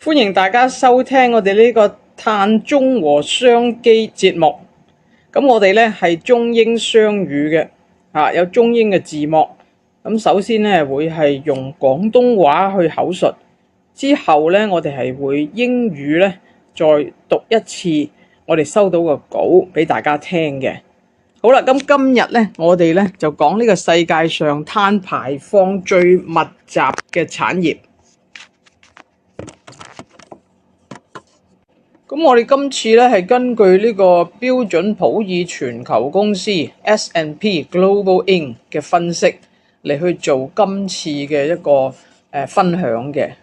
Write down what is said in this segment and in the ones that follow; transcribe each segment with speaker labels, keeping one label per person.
Speaker 1: 歡迎大家收聽我哋呢個碳中和商機節目。咁我哋呢係中英雙語嘅，有中英嘅字幕。咁首先呢會係用廣東話去口述，之後呢我哋係會英語呢再讀一次我哋收到個稿俾大家聽嘅。好啦，咁今日呢我哋呢就講呢個世界上碳排放最密集嘅產業。咁我哋今次咧係根據呢個標準普爾全球公司 S&P Global Inc 嘅分析嚟去做今次嘅一個分享嘅。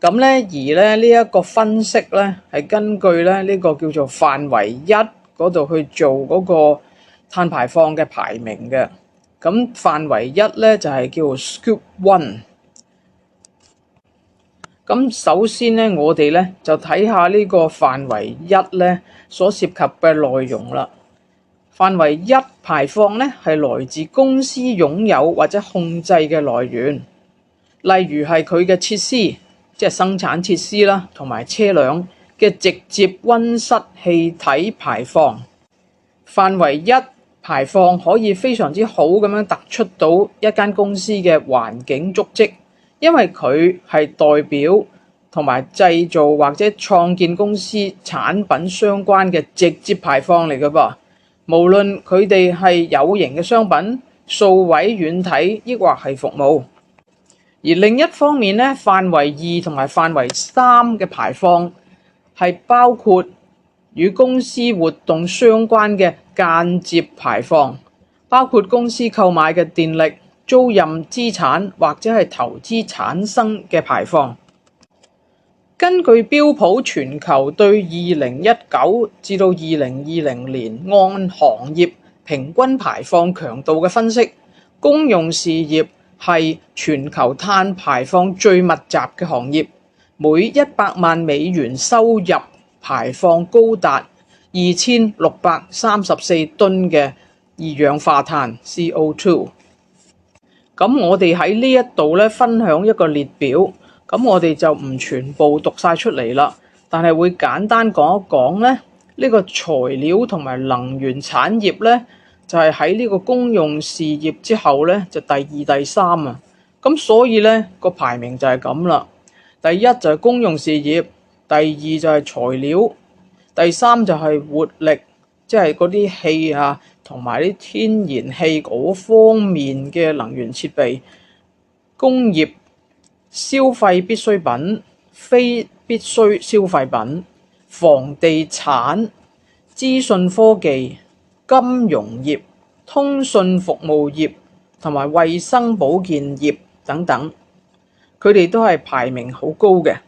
Speaker 1: 咁咧而咧呢一個分析咧係根據咧呢個叫做範圍1嗰度去做嗰個碳排放嘅排名嘅。咁範圍1咧就係叫做 Scope 1。咁首先咧，我哋咧就睇下呢個範圍1咧所涉及嘅內容啦。範圍1排放咧係來自公司擁有或者控制嘅來源，例如係佢嘅設施，即係生產設施啦，同埋車輛嘅直接溫室氣體排放。範圍1排放可以非常之好咁樣突出到一間公司嘅環境足跡。因為佢係代表同埋製造或者創建公司產品相關嘅直接排放嚟嘅噃，無論佢哋係有形嘅商品、數位軟體，抑或係服務。而另一方面呢，範圍2同埋範圍3嘅排放係包括與公司活動相關嘅間接排放，包括公司購買嘅電力、租賃資產或者係投資產生嘅排放。根據標普全球對2019至到2020年按行業平均排放強度嘅分析，公用事業係全球碳排放最密集嘅行業，每100萬美元收入排放高達2634噸嘅二氧化碳 CO2。咁我哋喺呢一度咧分享一個列表，咁我哋就唔全部讀晒出嚟啦，但係會簡單講一講咧，呢個材料同埋能源產業咧就係喺呢個公用事業之後咧就第2、第3啊，咁所以咧個排名就係咁啦。第一就係公用事業，第2就係材料，第3就係活力，即係嗰啲氣啊同埋啲天然氣嗰方面嘅能源設備，工業、消費必需品、非必需消費品、房地產、資訊科技、金融業、通訊服務業同埋衛生保健業等等，佢哋都係排名好高嘅。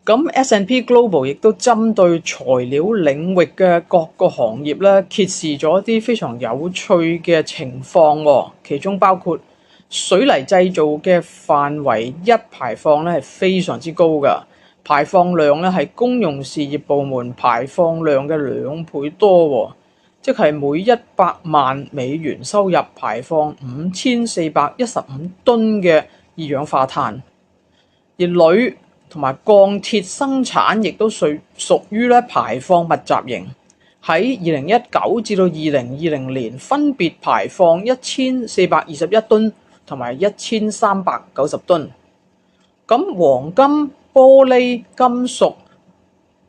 Speaker 1: 咁 S&P Global 亦都針對材料領域嘅各個行業咧，揭示咗一啲非常有趣嘅情況喎。其中包括水泥製造嘅範圍1排放咧係非常之高㗎，排放量咧係公用事業部門排放量嘅2倍多喎，即係每100萬美元收入排放5415噸嘅二氧化碳。而鋁同埋鋼鐵生產亦都屬於咧排放密集型，喺2019至到2020年分別排放1421噸同埋1390噸。咁黃金、玻璃、金屬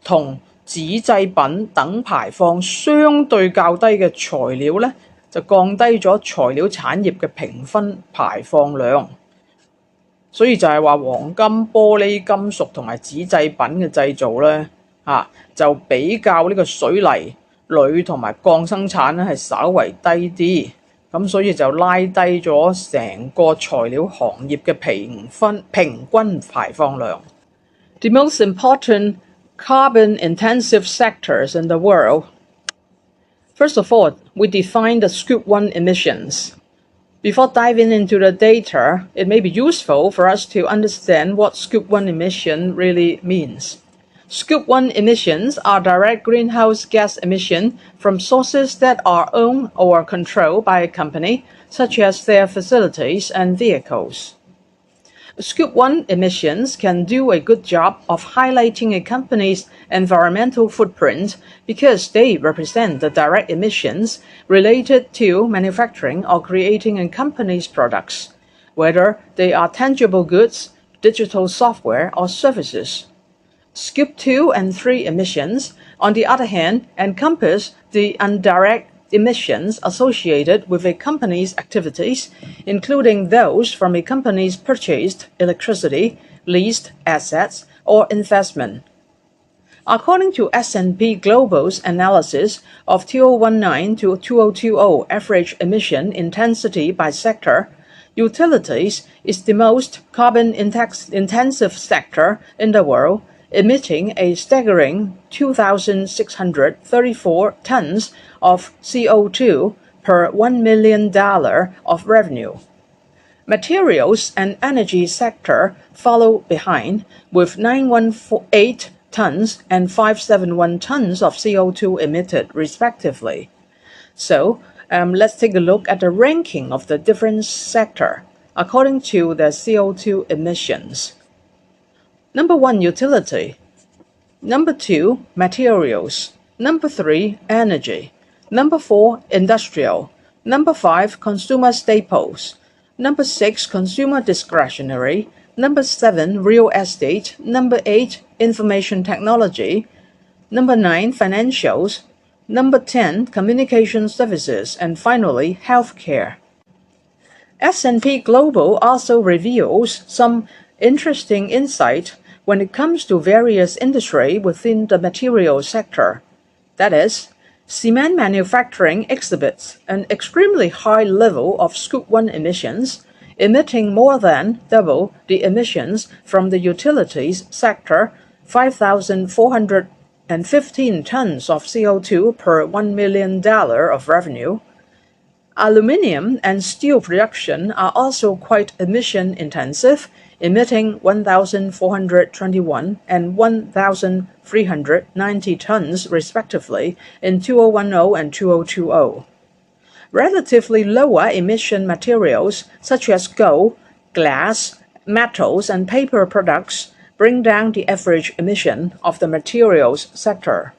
Speaker 1: 同紙製品等排放相對較低嘅材料咧，就降低咗材料產業嘅平均排放量。所以就係話黃金、玻璃、金屬同埋紙製品嘅製造咧，就比較呢個水泥、鋁同埋鋼生產咧係稍為低啲，咁所以就拉低咗成個材料行業嘅平均排放量。The most important carbon-intensive sectors in the world. First of all, we define the Scope 1 emissions. Before diving into the data, it may be useful for us to understand what Scope 1 emission really means. Scope 1 emissions are direct greenhouse gas emissions from sources that are owned or controlled by a company, such as their facilities and vehicles. Scope 1 emissions can do a good job of highlighting a company's environmental footprint because they represent the direct emissions related to manufacturing or creating a company's products, whether they are tangible goods, digital software, or services. Scope 2 and 3 emissions, on the other hand, encompass the indirect emissions associated with a company's activities, including those from a company's purchased electricity, leased assets, or investment. According to S&P Global's analysis of 2019 to 2020 average emission intensity by sector, utilities is the most carbon-intensive sector in the world, emitting a staggering 2,634 tons of CO2 per $1 million of revenue. Materials and energy sector follow behind with 918 tons and 571 tons of CO2 emitted respectively. So let's take a look at the ranking of the different sector according to the CO2 emissions. Number 1, utility. Number 2, materials. Number 3, energy. Number 4, industrial. Number 5, consumer staples. Number 6, consumer discretionary. Number 7, real estate. Number 8, information technology. Number 9, financials. Number 10, communication services. And finally, healthcare. S&P Global also reveals some interesting insight when it comes to various industries within the material sector. That is, cement manufacturing exhibits an extremely high level of Scope 1 emissions, emitting more than double the emissions from the utilities sector, 5,415 tons of CO2 per $1 million of revenue. Aluminium and steel production are also quite emission-intensive, emitting 1,421 and 1,390 tons respectively in 2010 and 2020. Relatively lower emission materials such as gold, glass, metals, and paper products bring down the average emission of the materials sector.